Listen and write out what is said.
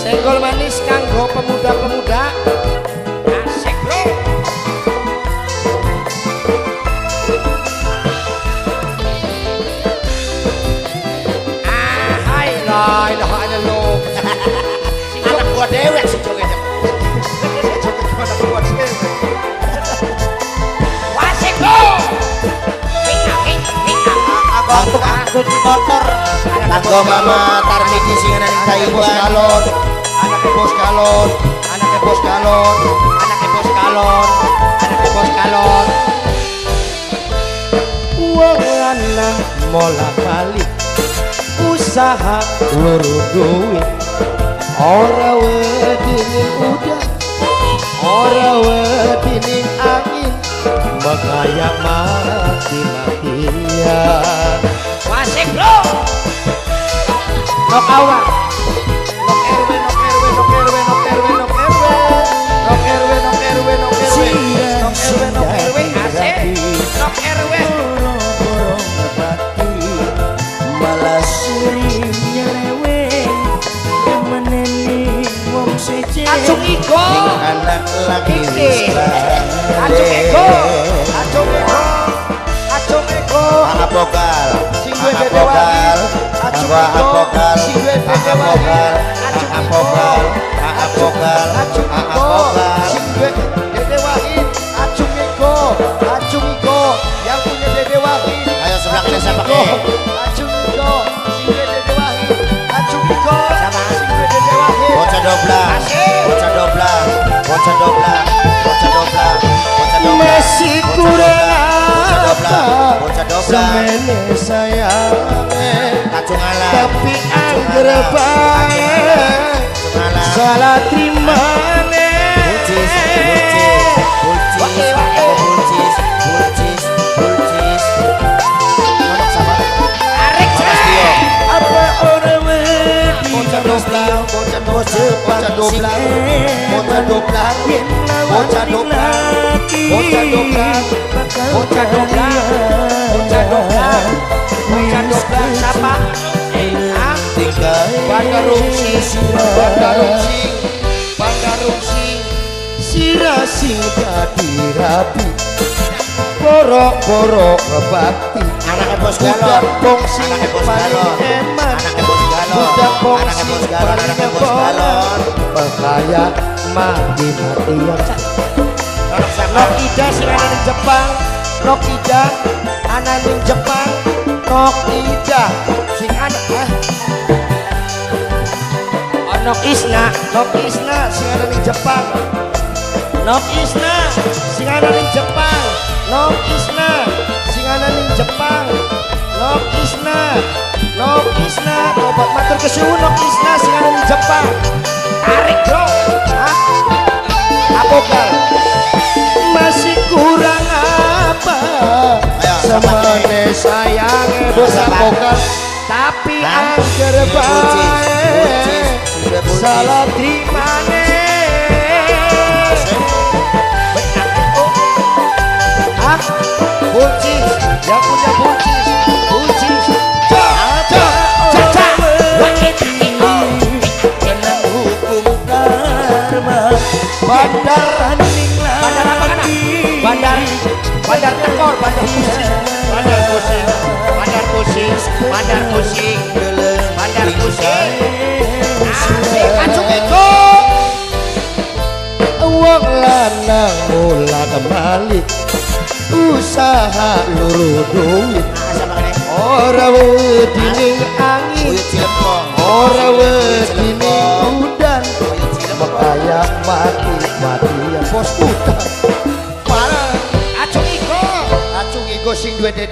Senggol manis kanggo pemuda-pemuda. Asik bro. Hai la ilaha illallah. Anak gua dewek sih joget. Anak gua dewek. Wasik bro. Angkut motor kanggo mama Tarmiji singanan ing Taiwan. Anaknya bos galon, anaknya bos galon, anaknya bos galon, anaknya bos galon. Wong lanang mola balik usaha luru duit, ora wedine udan, ora wedine angin, makanya mati-matian. Wasik bro, nok awak. Acung iko anak lagi acung iko acung iko acung iko apokal sing duwe dede wakil acung iko sing duwe dede wakil apokal apokal acung iko sing duwe dede wakil acung iko yang punya dede wakil. Ayo sebelah kita siapa ke acung iko sing duwe dede wakil acung iko sing duwe dede wakil. bocah doblang bocah doblang bocah doblang bocah doblang bocah doblang masih kurang bocah doblang semene sayangnya kacung alam tapi angger bae salah trimane bulcis bulcis bulcis bulcis bulcis anak sama arek apa orang bocah doblang bocah doblang bocah doblang bocah doblang bocah doblang bocah doblang bocah doblang bocah doblang bocah doblang siapa Bandar Rungsing sira sing dadi rapi borok-borok ngebakti anaknya bos galon anaknya bos galon anaknya bos galon anaknya bos galon anaknya bos galon percaya mati-matian. Nok Ida sing ana ning Jepang, Nok Ida ana ning Jepang, Nok Ida sing ana Nok Isna sing ana ning Jepang, Nok Isna sing ana ning Jepang, Nok Isna sing ana ning Jepang, Nok Isna obat matur kesuwun Nok Isna sing ana ning Jepang. Tarik bro, apokal masih kurang apa? Semene sayange bos apokal, tapi angger bae salah trimane. Buncis yang punya buncis, buncis. Bandar apa kan? Bandar tekor, bandar pusing, bandar pusing, bandar pusing, bandar pusing, bandar pusing. Asik acung iko. Uang lanang mula kembali usaha luru duit. Ora wedine angin, ora wedine udan, makanya mati-matian bos udan. Acung iko sing duwe